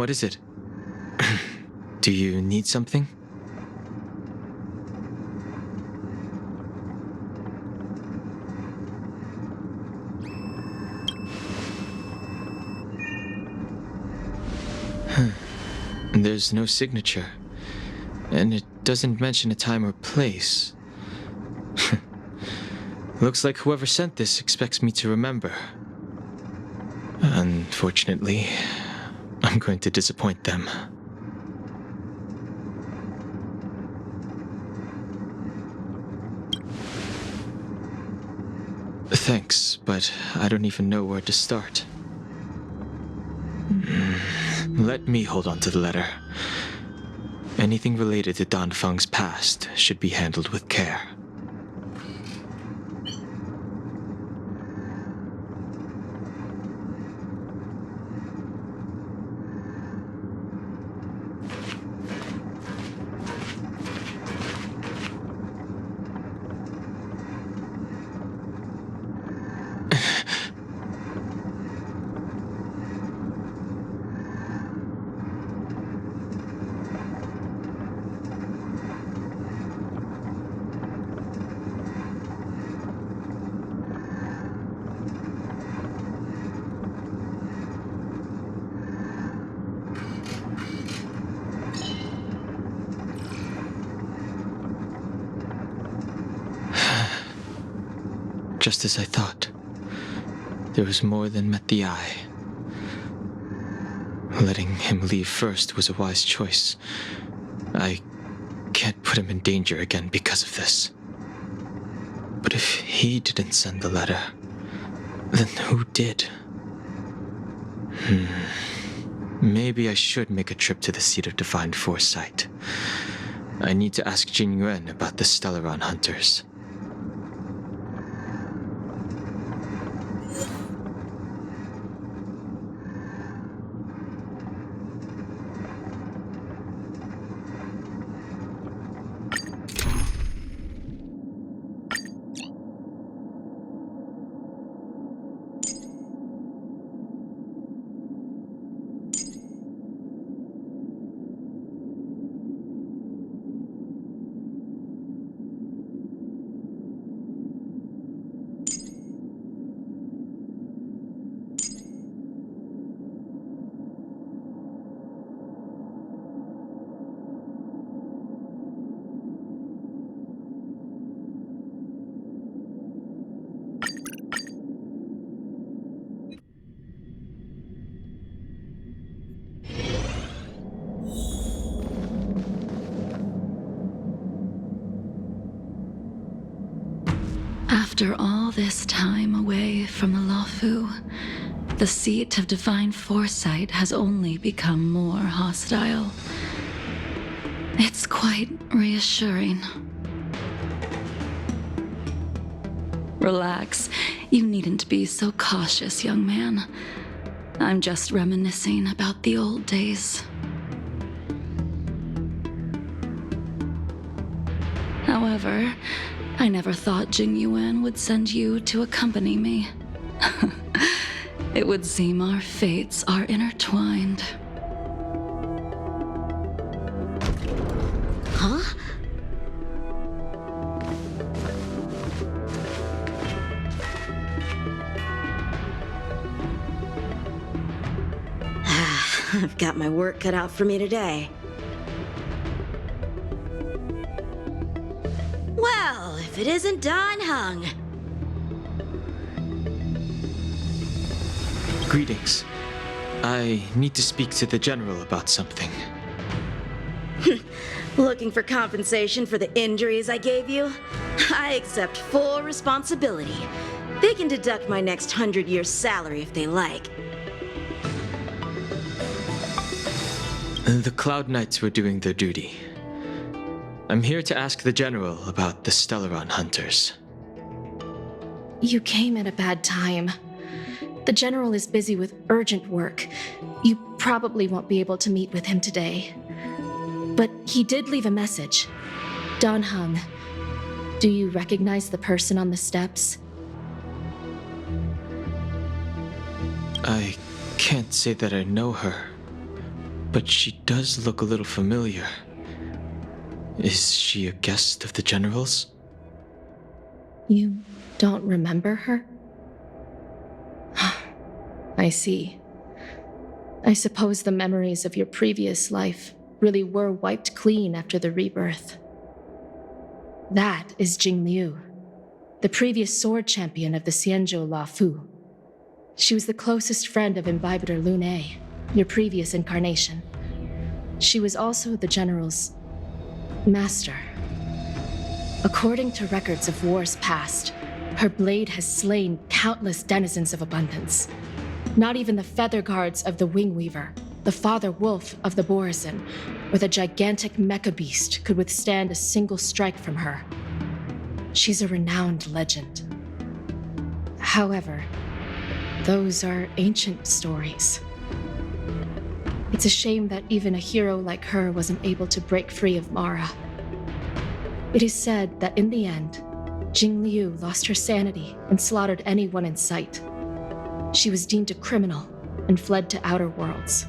What is it? Do you need something? There's no signature, and it doesn't mention a time or place. Looks like whoever sent this expects me to remember. Unfortunately, I'm going to disappoint them. Thanks, but I don't even know where to start. Let me hold on to the letter. Anything related to Dan Feng's past should be handled with care. Just as I thought. There was more than met the eye. Letting him leave first was a wise choice. I can't put him in danger again because of this. But if he didn't send the letter, then who did? Maybe I should make a trip to the seat of Divine Foresight. I need to ask Jing Yuan about the Stellaron hunters. After all this time away from the Luofu, the seat of Divine Foresight has only become more hostile. It's quite reassuring. Relax. You needn't be so cautious, young man. I'm just reminiscing about the old days. However, I never thought Jing Yuan would send you to accompany me. It would seem our fates are intertwined. Huh? I've got my work cut out for me today. Well, if it isn't Dan Heng. Greetings. I need to speak to the General about something. Looking for compensation for the injuries I gave you? I accept full responsibility. They can deduct my next 100 years' salary if they like. The Cloud Knights were doing their duty. I'm here to ask the General about the Stellaron hunters. You came at a bad time. The General is busy with urgent work. You probably won't be able to meet with him today. But he did leave a message. Dan Heng, do you recognize the person on the steps? I can't say that I know her. But she does look a little familiar. Is she a guest of the General's? You don't remember her? I see. I suppose the memories of your previous life really were wiped clean after the rebirth. That is Jing Liu, the previous sword champion of the Xianzhou La Fu. She was the closest friend of Imbibitor Lune, your previous incarnation. She was also the General's master. According to records of wars past, her blade has slain countless denizens of abundance. Not even the feather guards of the Wing Weaver, the father wolf of the Borazon, or the gigantic mecha beast could withstand a single strike from her. She's a renowned legend. However, those are ancient stories. It's a shame that even a hero like her wasn't able to break free of Mara. It is said that in the end, Jing Liu lost her sanity and slaughtered anyone in sight. She was deemed a criminal and fled to outer worlds.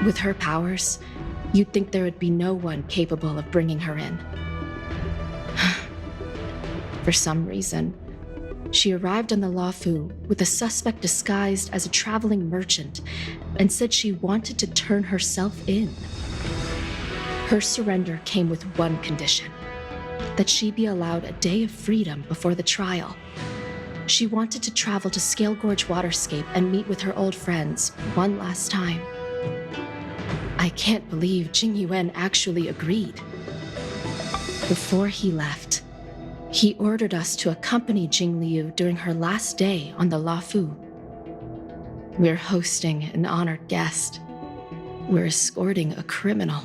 With her powers, you'd think there would be no one capable of bringing her in. For some reason, she arrived on the Luofu with a suspect disguised as a traveling merchant and said she wanted to turn herself in. Her surrender came with one condition: that she be allowed a day of freedom before the trial. She wanted to travel to Scale Gorge Waterscape and meet with her old friends one last time. I can't believe Jing Yuan actually agreed. Before he left, he ordered us to accompany Jing Liu during her last day on the Luofu. We're hosting an honored guest. We're escorting a criminal.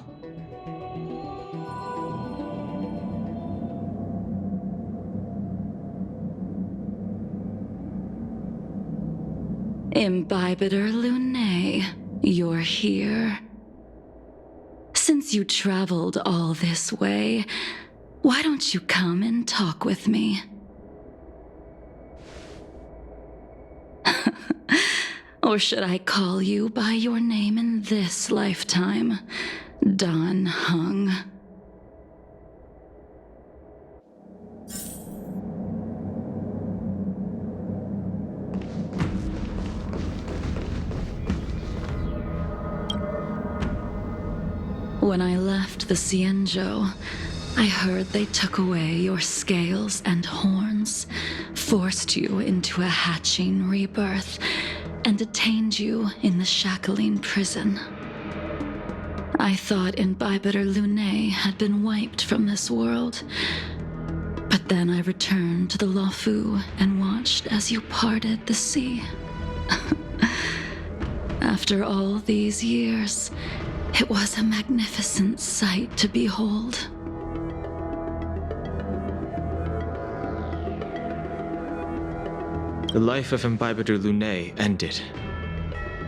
Imbibitor Lune, you're here. Since you traveled all this way, why don't you come and talk with me? Or should I call you by your name in this lifetime, Dan Heng? When I left the Xianzhou, I heard they took away your scales and horns, forced you into a hatching rebirth, and detained you in the Shackling prison. I thought Imbibitor Lune had been wiped from this world, but then I returned to the Luofu and watched as you parted the sea. After all these years, it was a magnificent sight to behold. The life of Imbibitor Lune ended.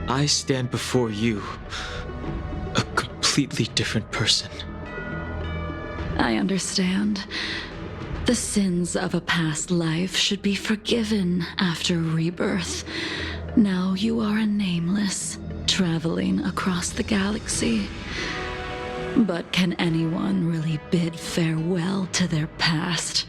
I stand before you, a completely different person. I understand. The sins of a past life should be forgiven after rebirth. Now you are a nameless, traveling across the galaxy. But can anyone really bid farewell to their past?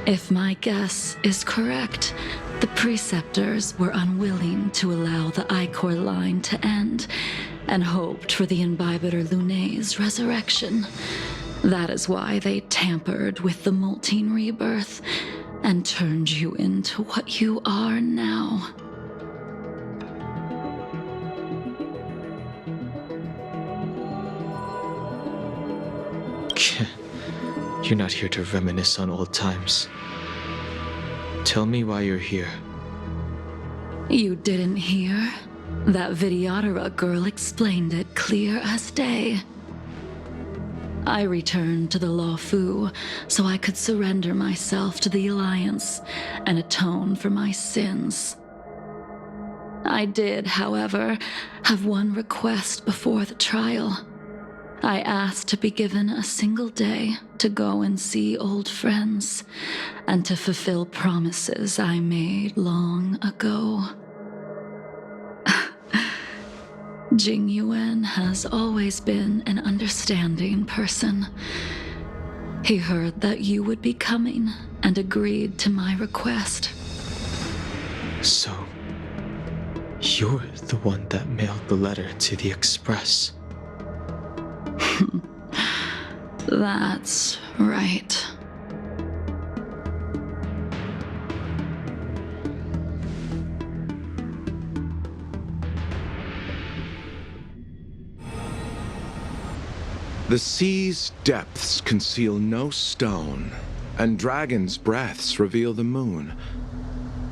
If my guess is correct, the preceptors were unwilling to allow the Ichor line to end and hoped for the Imbibitor Lune's resurrection. That is why they tampered with the molting rebirth and turned you into what you are now. You're not here to reminisce on old times. Tell me why you're here. You didn't hear? That Vidyadhara girl explained it clear as day. I returned to the Luofu so I could surrender myself to the Alliance and atone for my sins. I did, however, have one request before the trial. I asked to be given a single day to go and see old friends and to fulfill promises I made long ago. Jing Yuan has always been an understanding person. He heard that you would be coming and agreed to my request. So, you're the one that mailed the letter to the Express. That's right. The sea's depths conceal no stone, and dragons' breaths reveal the moon.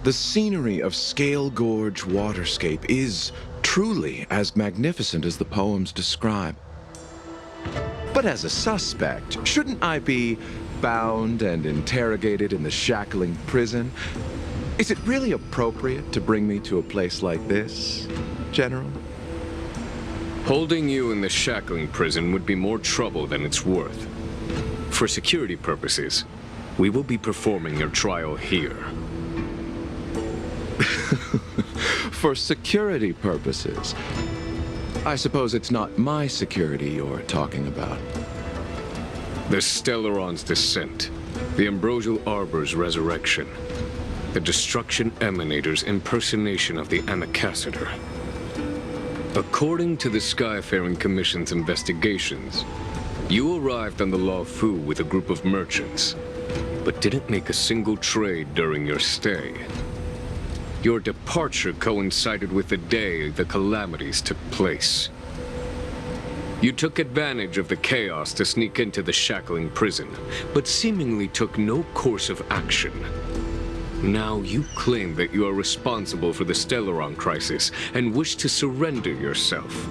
The scenery of Scale Gorge Waterscape is truly as magnificent as the poems describe. But as a suspect, shouldn't I be bound and interrogated in the shackling prison? Is it really appropriate to bring me to a place like this, General? Holding you in the shackling prison would be more trouble than it's worth. For security purposes, we will be performing your trial here. For security purposes? I suppose it's not my security you're talking about. The Stellaron's descent, the Ambrosial Arbor's resurrection, the Destruction Emanator's impersonation of the Amicassator. According to the Skyfaring Commission's investigations, you arrived on the Luofu with a group of merchants, but didn't make a single trade during your stay. Your departure coincided with the day the calamities took place. You took advantage of the chaos to sneak into the shackling prison, but seemingly took no course of action. Now you claim that you are responsible for the Stellaron crisis and wish to surrender yourself.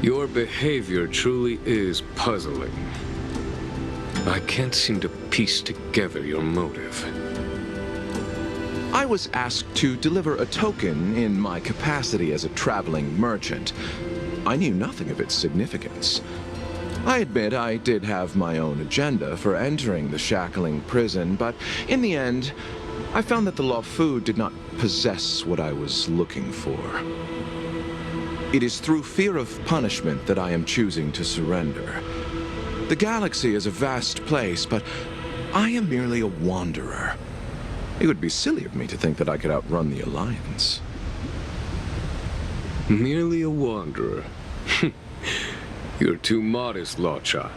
Your behavior truly is puzzling. I can't seem to piece together your motive. I was asked to deliver a token in my capacity as a traveling merchant. I knew nothing of its significance. I admit I did have my own agenda for entering the shackling prison, but in the end, I found that the Luofu did not possess what I was looking for. It is through fear of punishment that I am choosing to surrender. The galaxy is a vast place, but I am merely a wanderer. It would be silly of me to think that I could outrun the Alliance. Merely a wanderer? You're too modest, Locha.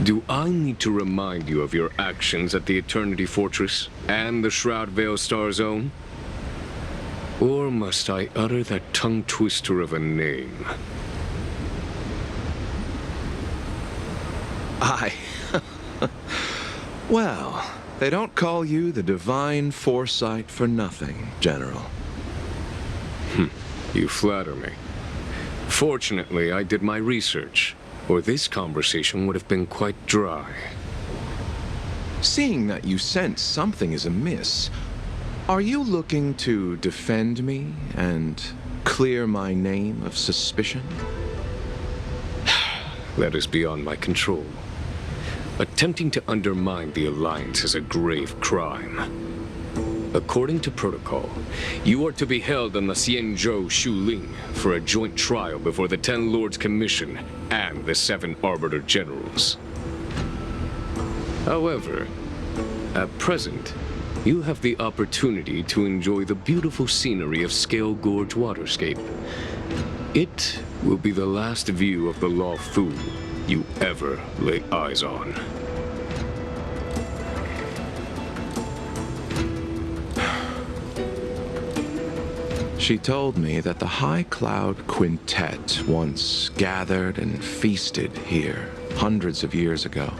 Do I need to remind you of your actions at the Eternity Fortress and the Shroud Veil Star Zone? Or must I utter that tongue twister of a name? Well, they don't call you the Divine Foresight for nothing, General. You flatter me. Fortunately, I did my research, or this conversation would have been quite dry. Seeing that you sense something is amiss, are you looking to defend me and clear my name of suspicion? That is beyond my control. Attempting to undermine the Alliance is a grave crime. According to protocol, you are to be held on the Xianzhou Shuling for a joint trial before the Ten Lords Commission and the 7 Arbiter Generals. However, at present, you have the opportunity to enjoy the beautiful scenery of Scale Gorge Waterscape. It will be the last view of the Luofu you ever lay eyes on. She told me that the High Cloud Quintet once gathered and feasted here hundreds of years ago.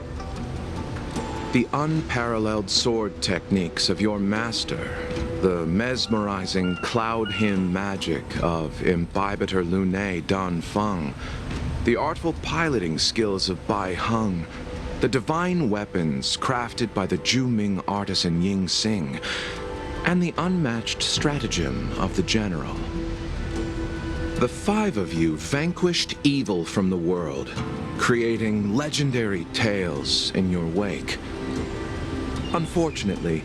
The unparalleled sword techniques of your master, the mesmerizing cloud hymn magic of Imbibitor Lunae Dan Feng, the artful piloting skills of Bai Heng, the divine weapons crafted by the Juming artisan Ying Xing, and the unmatched stratagem of the General. The 5 of you vanquished evil from the world, creating legendary tales in your wake. Unfortunately,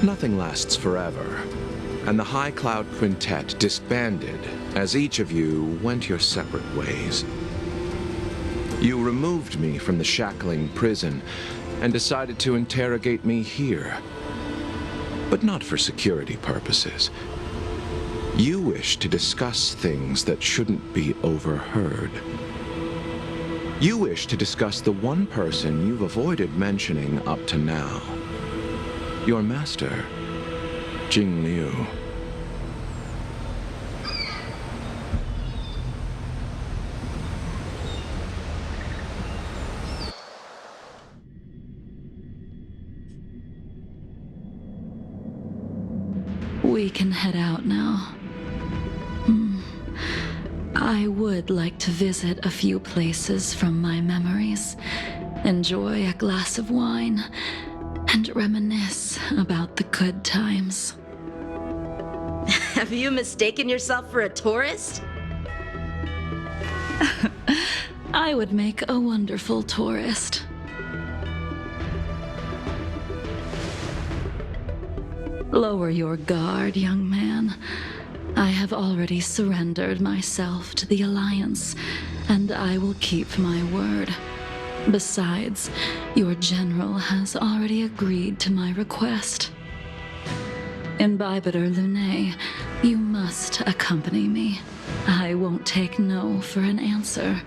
nothing lasts forever, and the High Cloud Quintet disbanded as each of you went your separate ways. You removed me from the shackling prison and decided to interrogate me here. But not for security purposes. You wish to discuss things that shouldn't be overheard. You wish to discuss the one person you've avoided mentioning up to now. Your master, Jing Liu. We can head out now. I would like to visit a few places from my memories, enjoy a glass of wine, and reminisce about the good times. Have you mistaken yourself for a tourist? I would make a wonderful tourist. Lower your guard, young man. I have already surrendered myself to the Alliance, and I will keep my word. Besides, your general has already agreed to my request. Imbibitor Lunae, you must accompany me. I won't take no for an answer,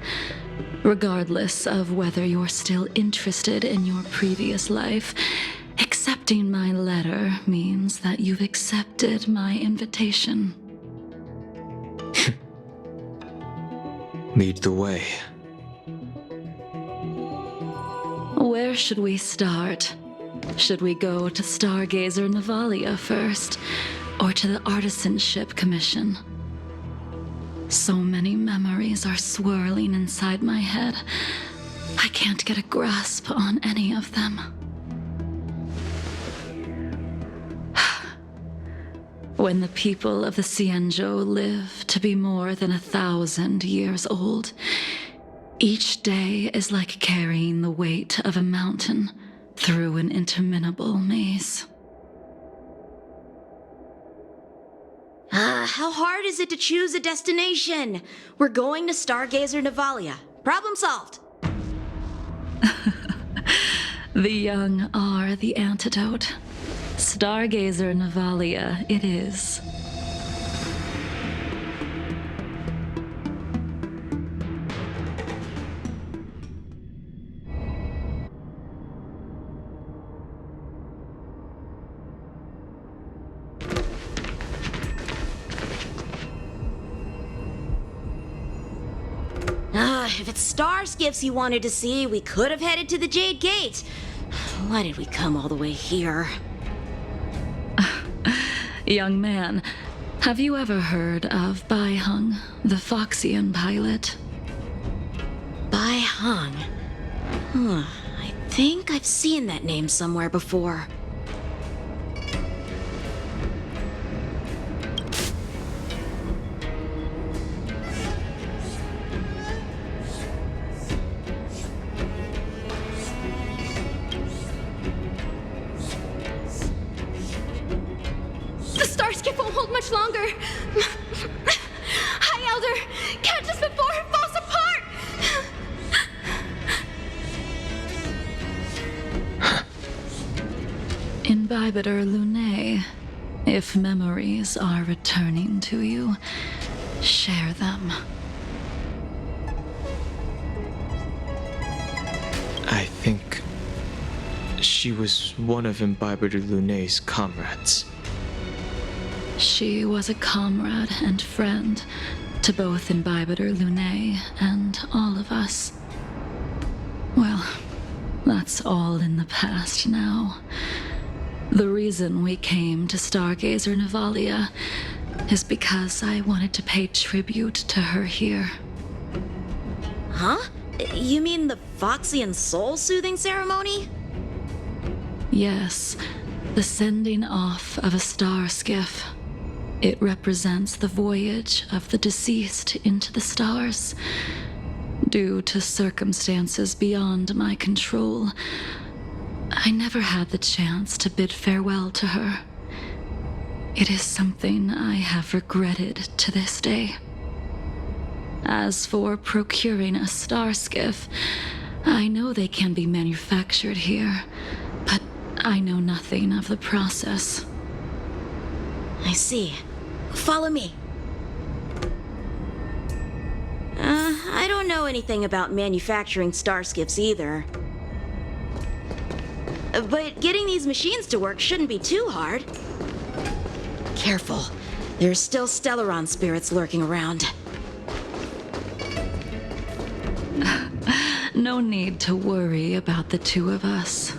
regardless of whether you're still interested in your previous life. Accepting my letter means that you've accepted my invitation. Lead the way. Where should we start? Should we go to Stargazer Navalia first, or to the Artisanship Commission? So many memories are swirling inside my head. I can't get a grasp on any of them. When the people of the Xianzhou live to be more than 1,000 years old, each day is like carrying the weight of a mountain through an interminable maze. How hard is it to choose a destination? We're going to Stargazer Navalia. Problem solved. The young are the antidote. Stargazer Navalia it is. If it's star skiffs you wanted to see, we could have headed to the Jade Gate. Why did we come all the way here? Young man, have you ever heard of Bai Heng, the Foxian pilot? Bai Heng. I think I've seen that name somewhere before. Much longer. High Elder, catch us before it falls apart! Imbibitor Lunae, if memories are returning to you, share them. I think she was one of Imbibitor Lunae's comrades. She was a comrade and friend to both Imbibitor Lunae and all of us. Well, that's all in the past now. The reason we came to Stargazer Navalia is because I wanted to pay tribute to her here. Huh? You mean the Foxian soul-soothing ceremony? Yes, the sending off of a star skiff. It represents the voyage of the deceased into the stars. Due to circumstances beyond my control, I never had the chance to bid farewell to her. It is something I have regretted to this day. As for procuring a star skiff, I know they can be manufactured here, but I know nothing of the process. I see. Follow me. I don't know anything about manufacturing star skiffs either. But getting these machines to work shouldn't be too hard. Careful. There's still Stellaron spirits lurking around. No need to worry about the two of us.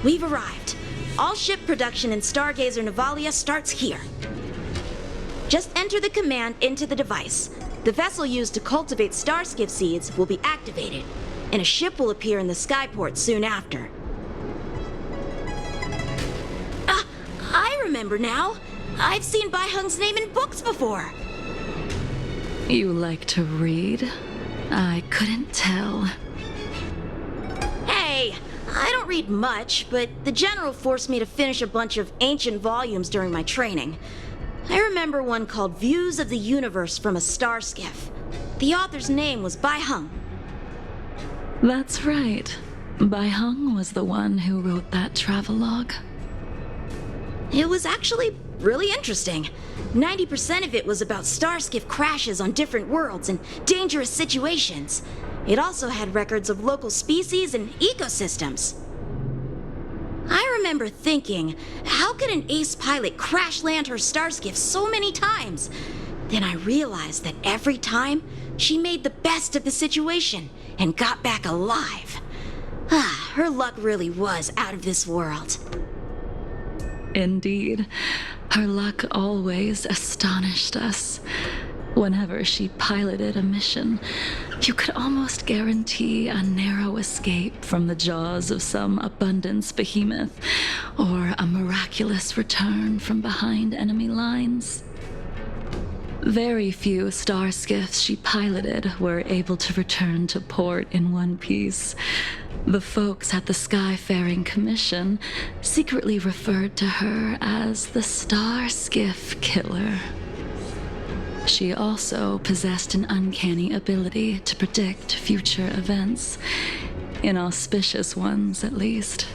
We've arrived. All ship production in Stargazer Navalia starts here. Just enter the command into the device. The vessel used to cultivate starskiff seeds will be activated, and a ship will appear in the skyport soon after. I remember now. I've seen Bai Heng's name in books before. You like to read? I couldn't tell. Hey, I don't read much, but the General forced me to finish a bunch of ancient volumes during my training. I remember one called Views of the Universe from a Star Skiff. The author's name was Bai Heng. That's right. Bai Heng was the one who wrote that travelogue. It was actually really interesting. 90% of it was about starskiff crashes on different worlds and dangerous situations. It also had records of local species and ecosystems. I remember thinking, how could an ace pilot crash land her starskiff so many times? Then I realized that every time, she made the best of the situation and got back alive. Her luck really was out of this world. Indeed, her luck always astonished us. Whenever she piloted a mission, you could almost guarantee a narrow escape from the jaws of some abundance behemoth, or a miraculous return from behind enemy lines. Very few star skiffs she piloted were able to return to port in one piece. The folks at the Skyfaring Commission secretly referred to her as the Star Skiff Killer. She also possessed an uncanny ability to predict future events, inauspicious ones at least.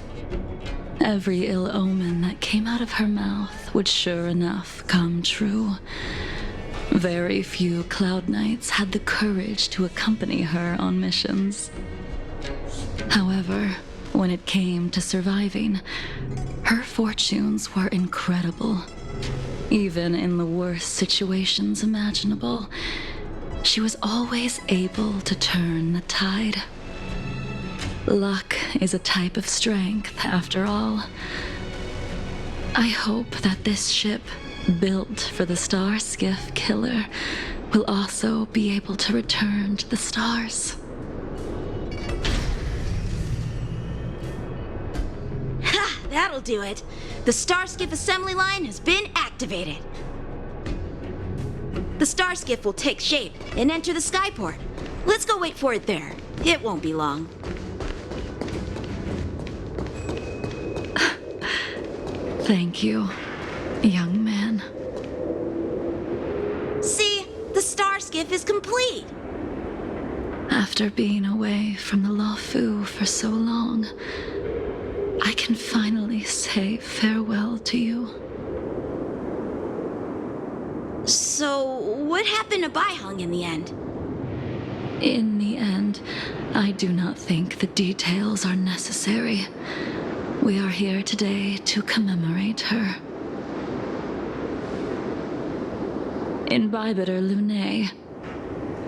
Every ill omen that came out of her mouth would sure enough come true. Very few Cloud Knights had the courage to accompany her on missions. However, when it came to surviving, her fortunes were incredible. Even in the worst situations imaginable, she was always able to turn the tide. Luck is a type of strength, after all. I hope that this ship, built for the Star Skiff Killer, will also be able to return to the stars. Ha! That'll do it. The Starskiff assembly line has been activated. The Starskiff will take shape and enter the skyport. Let's go wait for it there. It won't be long. Thank you, young man. See? The Starskiff is complete. After being away from the Luofu for so long, I can finally say farewell to you. So, what happened to Bai Heng in the end? In the end, I do not think the details are necessary. We are here today to commemorate her. In Bibiter Lunae,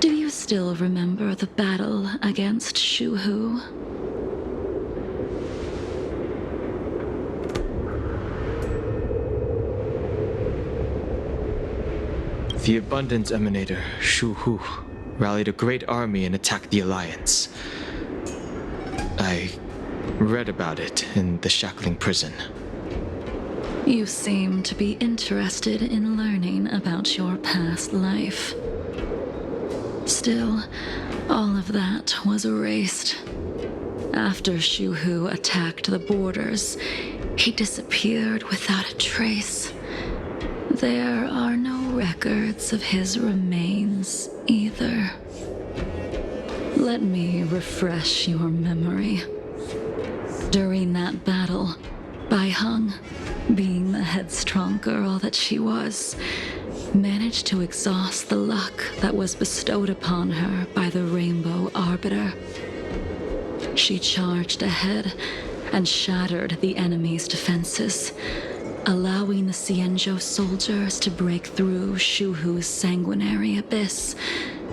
do you still remember the battle against Shuhu? The Abundance Emanator, Shu Hu. rallied a great army and attacked the Alliance. I read about it in the shackling prison. You seem to be interested in learning about your past life. Still, all of that was erased. After Shuhu attacked the borders, he disappeared without a trace. There are no records of his remains either. Let me refresh your memory. During that battle, Bai Heng, being the headstrong girl that she was, managed to exhaust the luck that was bestowed upon her by the Rainbow Arbiter. She charged ahead and shattered the enemy's defenses, allowing the Xianzhou soldiers to break through Shuhu's sanguinary abyss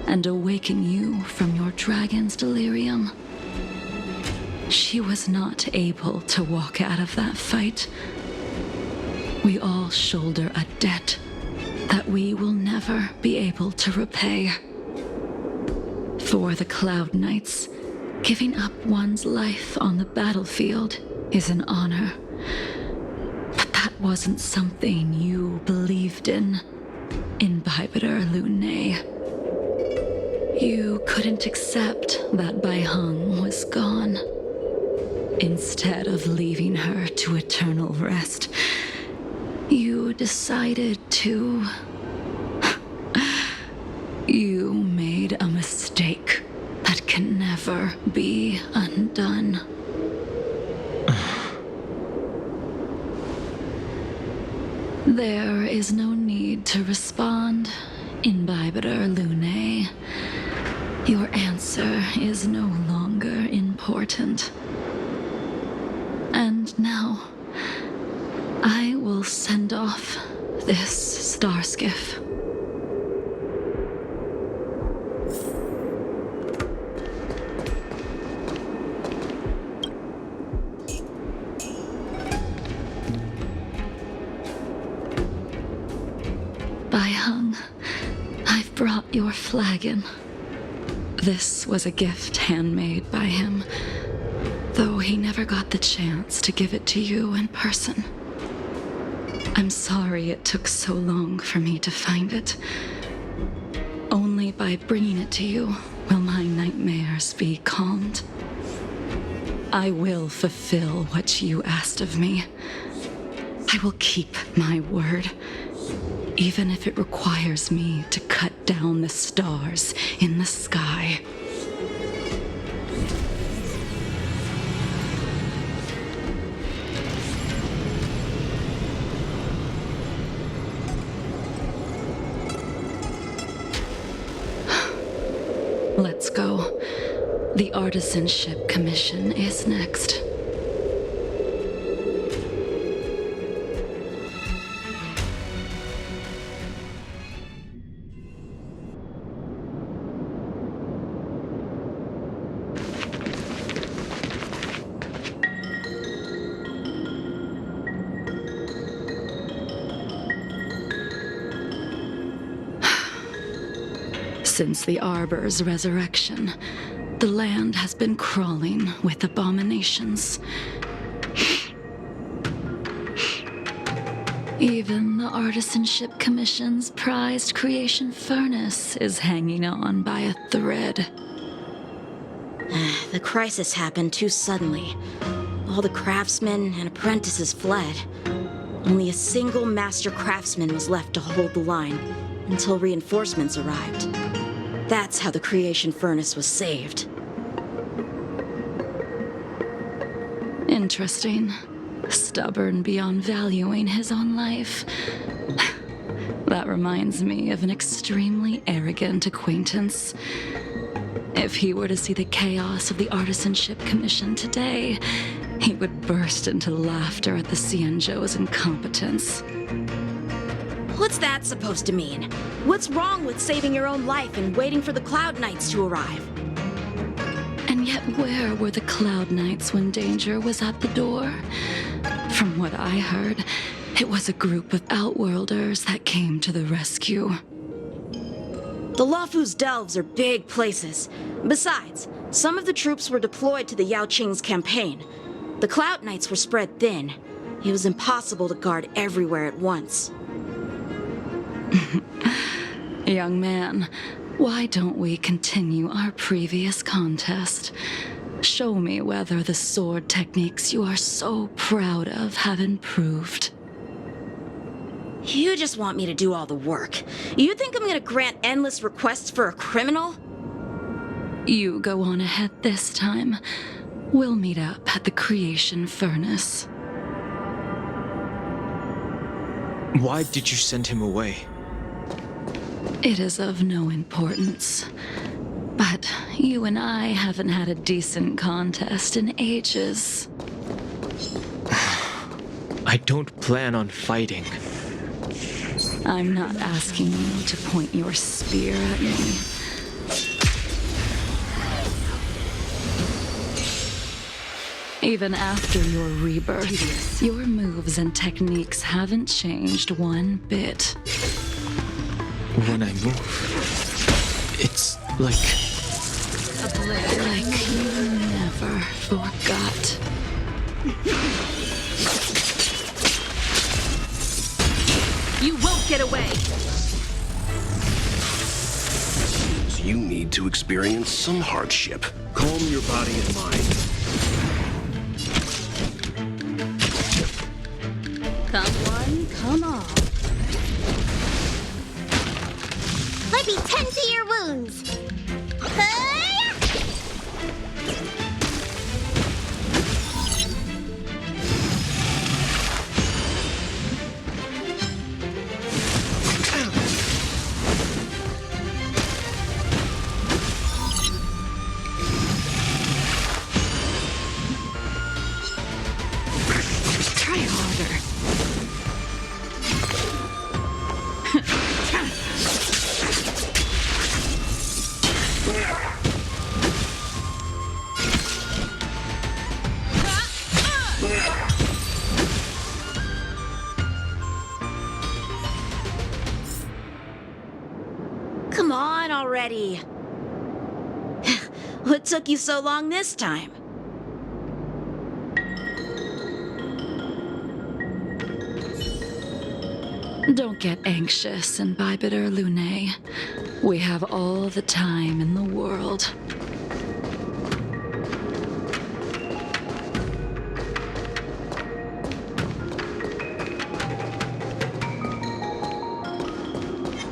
and awaken you from your dragon's delirium. She was not able to walk out of that fight. We all shoulder a debt that we will never be able to repay. For the Cloud Knights, giving up one's life on the battlefield is an honor. But that wasn't something you believed in, Imbibitor Lunay. You couldn't accept that Bai Heng was gone. Instead of leaving her to eternal rest, you decided to... You made a mistake that can never be undone. There is no need to respond, Imbibitor Lunay. Your answer is no longer important. And now, I will send off this starskiff. Bai Heng, I've brought your flagon. This was a gift handmade by him, though he never got the chance to give it to you in person. I'm sorry it took so long for me to find it. Only by bringing it to you will my nightmares be calmed. I will fulfill what you asked of me. I will keep my word, even if it requires me to cut down the stars in the sky. Let's go. The Artisanship Commission is next. Since the Arbor's resurrection, the land has been crawling with abominations. Even the Artisanship Commission's prized creation furnace is hanging on by a thread. The crisis happened too suddenly. All the craftsmen and apprentices fled. Only a single master craftsman was left to hold the line until reinforcements arrived. That's how the creation furnace was saved. Interesting. Stubborn beyond valuing his own life. That reminds me of an extremely arrogant acquaintance. If he were to see the chaos of the Artisanship Commission today, he would burst into laughter at the Xianzhou's incompetence. What's that supposed to mean? What's wrong with saving your own life and waiting for the Cloud Knights to arrive? And yet where were the Cloud Knights when danger was at the door? From what I heard, it was a group of Outworlders that came to the rescue. The Luofu's delves are big places. Besides, some of the troops were deployed to the Yao Qing's campaign. The Cloud Knights were spread thin. It was impossible to guard everywhere at once. Young man, why don't we continue our previous contest? Show me whether the sword techniques you are so proud of have improved. You just want me to do all the work. You think I'm gonna grant endless requests for a criminal? You go on ahead this time. We'll meet up at the creation furnace. Why did you send him away? It is of no importance. But you and I haven't had a decent contest in ages. I don't plan on fighting. I'm not asking you to point your spear at me. Even after your rebirth, your moves and techniques haven't changed one bit. When I move, it's like you never forgot. You won't get away! You need to experience some hardship. Calm your body and mind. Come one, come all. Let me tend to your wounds. Try harder. Come on already. What took you so long this time? Don't get anxious, Imbibitor Lune. We have all the time in the world.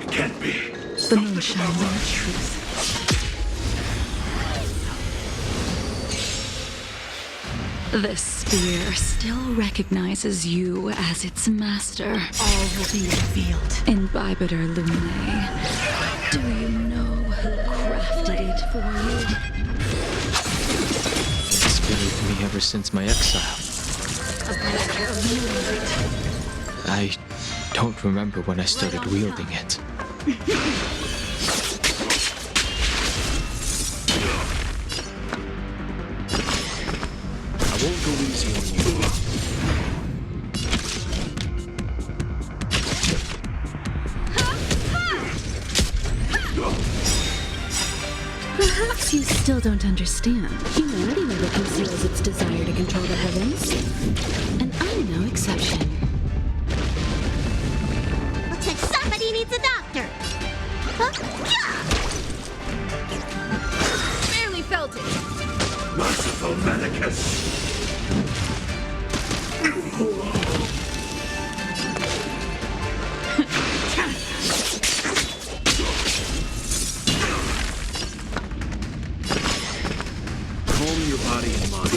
It can't be. The moonshine will truth. This spear still recognizes you as its master. All will be revealed. Imbibitor Lune, do you know who crafted it for you? it's been with me ever since my exile. I don't remember when I started wielding it. I won't go easy on you. Perhaps you still don't understand. Humanity never conceals its desire to control the heavens. And I'm no exception. Looks like somebody needs a doctor. Barely felt it. Merciful Medicus! Calm your body and mind.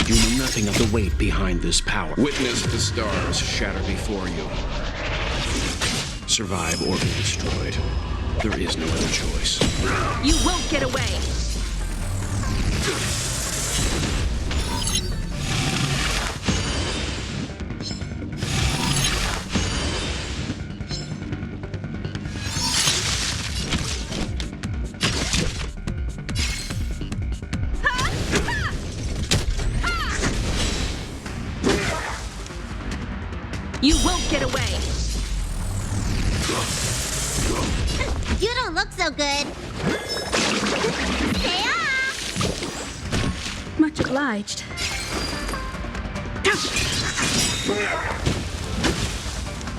You know nothing of the weight behind this power. Witness the stars shatter before you. Survive or be destroyed. There is no other choice. You won't get away. You won't get away. You don't look so good. Stay off! Much obliged.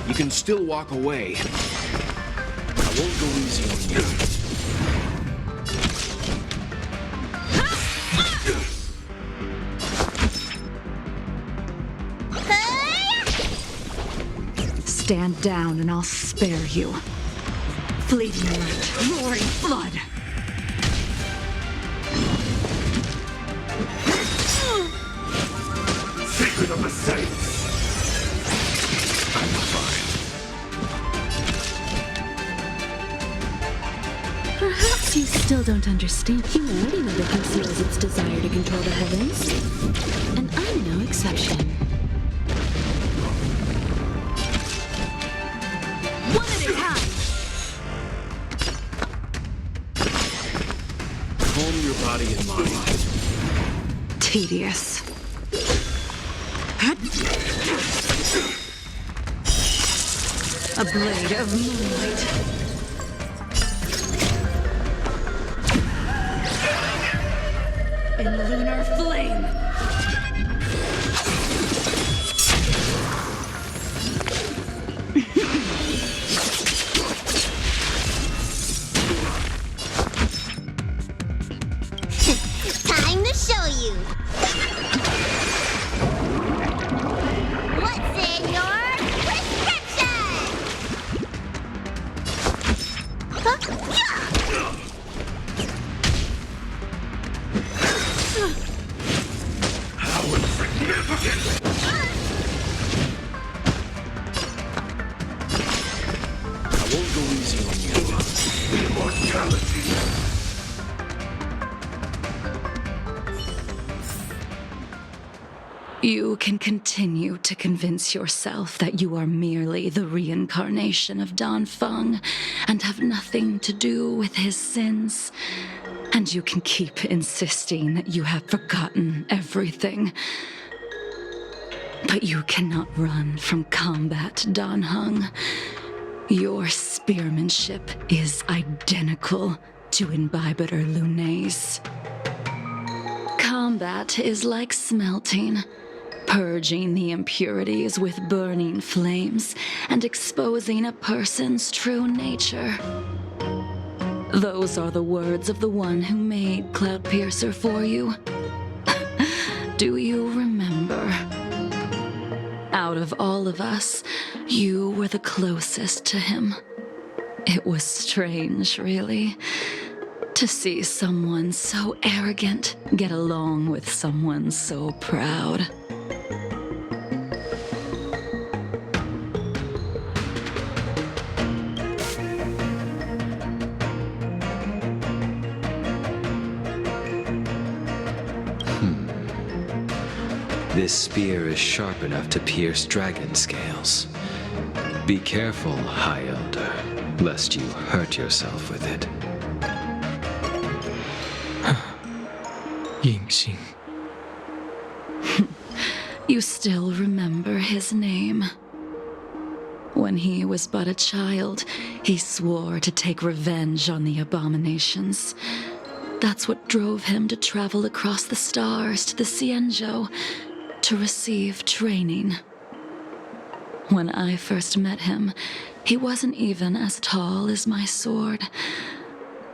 You can still walk away. I won't go easy on you. Stand down and I'll spare you. Fleeting light, roaring flood. Secret of the Saints! I'm fine. Perhaps you still don't understand. Humanity never conceals its desire to control the heavens. And I'm no exception. One at a time! Calm your body and mind. Tedious. A blade of moonlight. In lunar flame. Time to show you. What's in your prescription? Huh? Yeah. How insignificant! I won't go easy on you. Immortality! You can continue to convince yourself that you are merely the reincarnation of Dan Feng and have nothing to do with his sins. And you can keep insisting that you have forgotten everything. But you cannot run from combat, Dan Heng. Your spearmanship is identical to Imbibitor Lunay's. Combat is like smelting, purging the impurities with burning flames and exposing a person's true nature. Those are the words of the one who made Cloudpiercer for you. Do you remember? Out of all of us, you were the closest to him. It was strange, really, to see someone so arrogant get along with someone so proud. This spear is sharp enough to pierce dragon scales. Be careful, High Elder, lest you hurt yourself with it. Yingxing. You still remember his name. When he was but a child, he swore to take revenge on the abominations. That's what drove him to travel across the stars to the Xianzhou to receive training. When I first met him, he wasn't even as tall as my sword,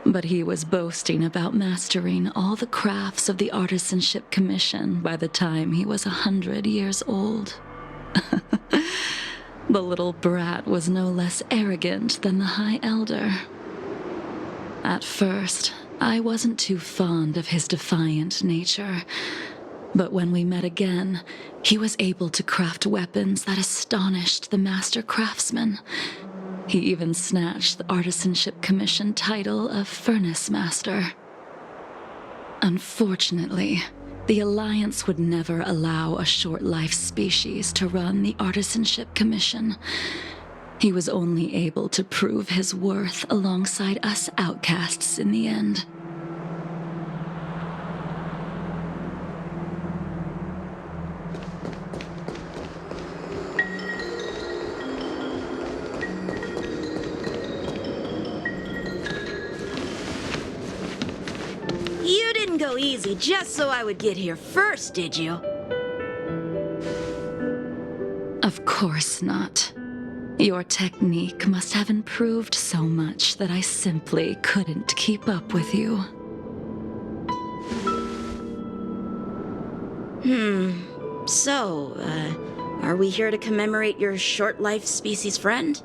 but he was boasting about mastering all the crafts of the Artisanship Commission by the time he was 100 years old. The little brat was no less arrogant than the High Elder. At first, I wasn't too fond of his defiant nature, but when we met again, he was able to craft weapons that astonished the master craftsman. He even snatched the Artisanship Commission title of Furnace Master. Unfortunately, the Alliance would never allow a short-life species to run the Artisanship Commission. He was only able to prove his worth alongside us outcasts in the end. real easy just so I would get here first, did you? Of course not. Your technique must have improved so much that I simply couldn't keep up with you. So, are we here to commemorate your short-life species friend?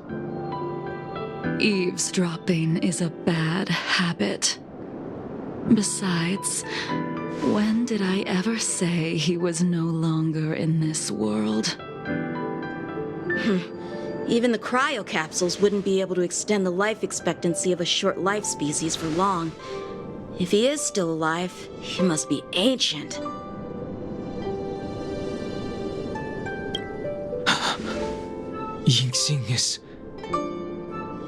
Eavesdropping is a bad habit. Besides, when did I ever say he was no longer in this world? Even the cryocapsules wouldn't be able to extend the life expectancy of a short-life species for long. If he is still alive, he must be ancient. Yingxing is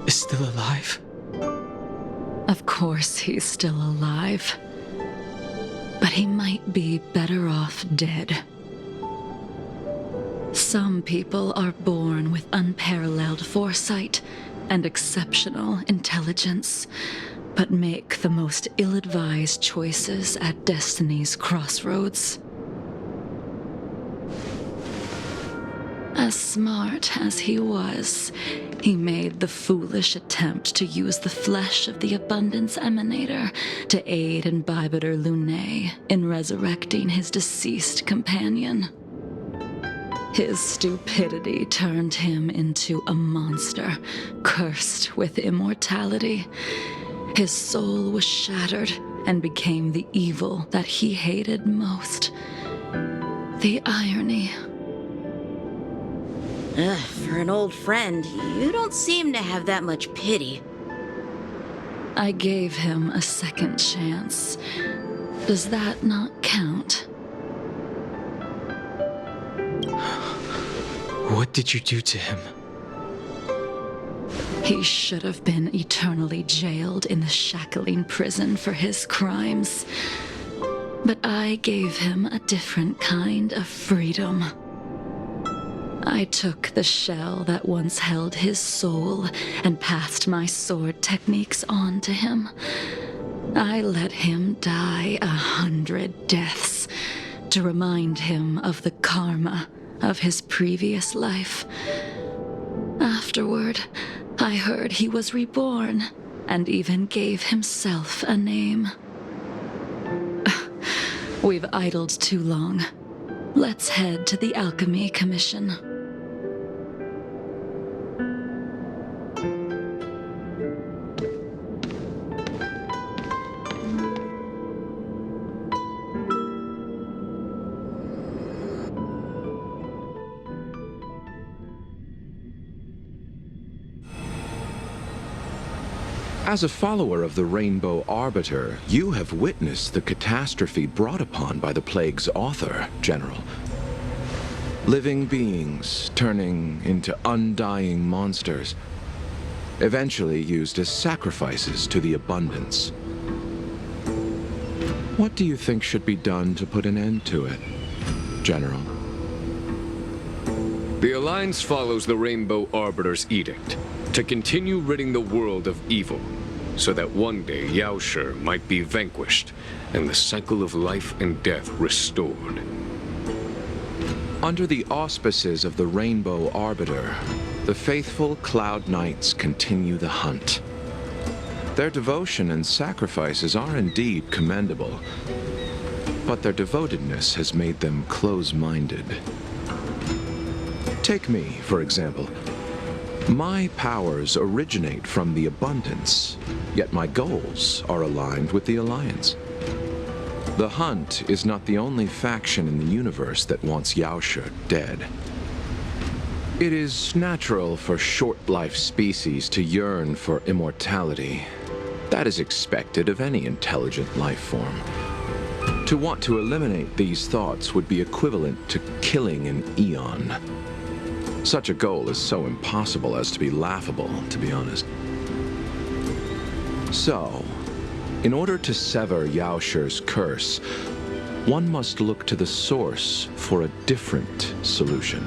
still alive? Of course he's still alive. But he might be better off dead. Some people are born with unparalleled foresight and exceptional intelligence, but make the most ill-advised choices at destiny's crossroads. As smart as he was, he made the foolish attempt to use the flesh of the Abundance Emanator to aid in Bibiter Lunae in resurrecting his deceased companion. His stupidity turned him into a monster, cursed with immortality. His soul was shattered and became the evil that he hated most. The irony. For an old friend, you don't seem to have that much pity. I gave him a second chance. Does that not count? What did you do to him? He should have been eternally jailed in the shackling prison for his crimes. But I gave him a different kind of freedom. I took the shell that once held his soul and passed my sword techniques on to him. I let him die 100 deaths to remind him of the karma of his previous life. Afterward, I heard he was reborn and even gave himself a name. We've idled too long. Let's head to the Alchemy Commission. As a follower of the Rainbow Arbiter, you have witnessed the catastrophe brought upon by the plague's author, General. Living beings turning into undying monsters, eventually used as sacrifices to the Abundance. What do you think should be done to put an end to it, General? The Alliance follows the Rainbow Arbiter's edict to continue ridding the world of evil, so that one day Yaoshi might be vanquished and the cycle of life and death restored. Under the auspices of the Rainbow Arbiter, the faithful Cloud Knights continue the hunt. Their devotion and sacrifices are indeed commendable, but their devotedness has made them close-minded. Take me, for example. My powers originate from the Abundance, yet my goals are aligned with the Alliance. The Hunt is not the only faction in the universe that wants Yaoshi dead. It is natural for short-life species to yearn for immortality. That is expected of any intelligent life form. To want to eliminate these thoughts would be equivalent to killing an eon. Such a goal is so impossible as to be laughable, to be honest. So, in order to sever Yaoshi's curse, one must look to the source for a different solution.